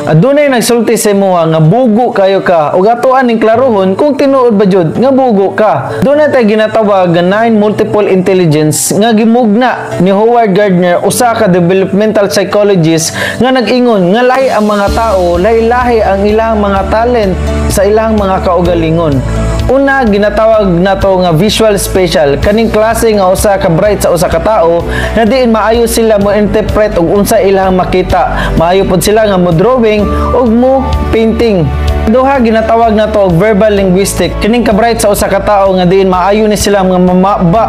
Adunay nagsulti sa imo nga bugo kayo ka ug atoan ning klarohon kung tinuod ba jud nga bugo ka. Dunay tay ginatawag nga 9 multiple intelligence nga gimugna ni Howard Gardner, usa ka developmental psychologist nga nag-ingon nga lahi ang mga tao, lahi-lahi ang ilang mga talent sa ilang mga kaugalingon. Una, ginatawag nato nga visual spatial, kaning klase nga usa ka bright sa usa ka tawo na diin maayo sila mo interpret og unsa ilang makita, maayo pod sila nga mo drawing og mo painting. Duha, ginatawag nato og verbal linguistic, kining ka bright sa usa ka tawo nga diin maayo ni sila nga mamaba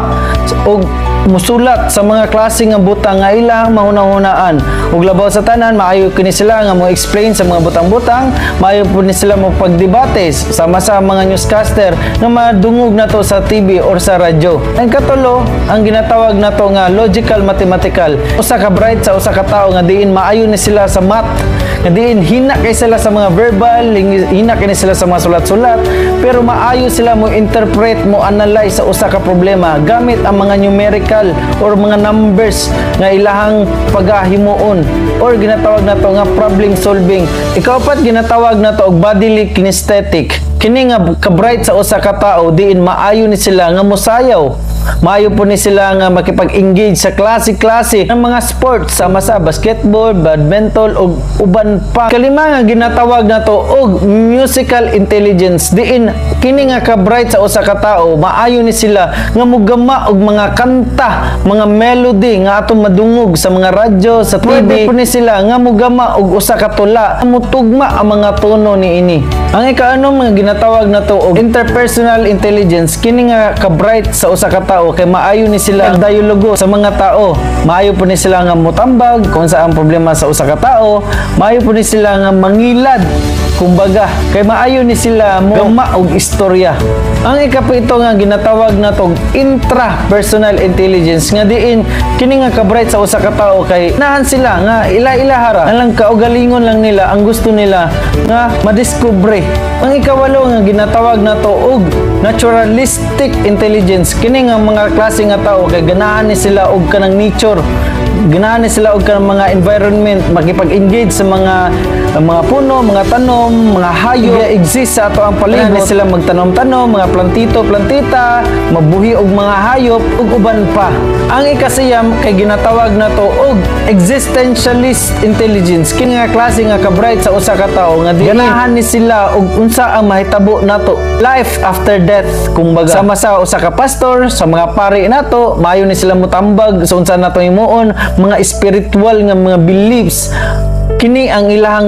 og musulat sa mga klase nga butang nga ilang mahunahunaan ug labaw sa tanan maayo kini sila nga mo explain sa mga butang-butang, maayo pud ni sila mo pagdebate sama sa mga newscaster nga madungog nato sa TV or sa radyo. Ang katulo, ang ginatawag nato nga logical mathematical, usa ka bright sa usa ka tawo nga diin maayo ni sila sa math, nga diin hina kay sila sa mga verbal, hina kini sila sa mga sulat-sulat, pero maayo sila mo interpret, mo analyze sa usa ka problema gamit ang mga numerical or mga numbers nga ilahang pagahimuon or ginatawag nato nga problem solving. Ikaapat, ginatawag nato og bodily kinesthetic, kini nga ka-bright sa usa ka tawo diin maayo ni sila nga mosayaw, maayo po ni sila nga makipag-engage sa klase-klase ng mga sports sama sa basketball, badminton ug uban pa. Kalima nga ginatawag nato og musical intelligence, diin kini nga ka-bright sa usa ka tawo maayo ni sila nga mogama og mga kanta, mga melody nga atong madungog sa mga radyo, sa TV. Pwede po ni sila nga mogama og usa ka tula, mutugma ang mga tono niini. Ang ikaanom nga ginatawag nato og interpersonal intelligence, kini nga ka-bright sa usa ka tawo kay maayo ni sila dialogo sa mga tao, maayo po ni sila nga motambag kung sa ang problema sa usa ka tawo, maayo po ni sila nga mangilad, kumbaga kay maayo ni sila mo gama og istorya. Ang ikapito nga ginatawag nato intrapersonal intelligence, nga diin kini nga ka-bright sa usa ka tawo kay nahan sila nga ila-ilahara alang kaugalingon lang nila ang gusto nila nga madiskubre. Ang ikawalo nga ginatawag nato og naturalistic intelligence, kini nga mga klase nga tawo kay ganahan ni sila og kanang nature, ganahan ni sila og kanang mga environment, makipag-engage sa mga puno, mga tanom, mga hayop nga exist sa ato ang palibot. Ganahan ni sila magtanom-tanom, mga plantito, plantita, mabuhi og mga hayop ug uban pa. Ang ikasiyam kay ginatawag nato og existentialist intelligence, kini nga klase nga ka-bright sa usa ka tawo nga ganahan ni sila og unsa ang mahitabo nato, life after death, kumbaga sama sa usa ka pastor, sa mga pari nato, maayo ni sila motambag sa unsa nato himuon, mga spiritual nga mga beliefs, kini ang ilahang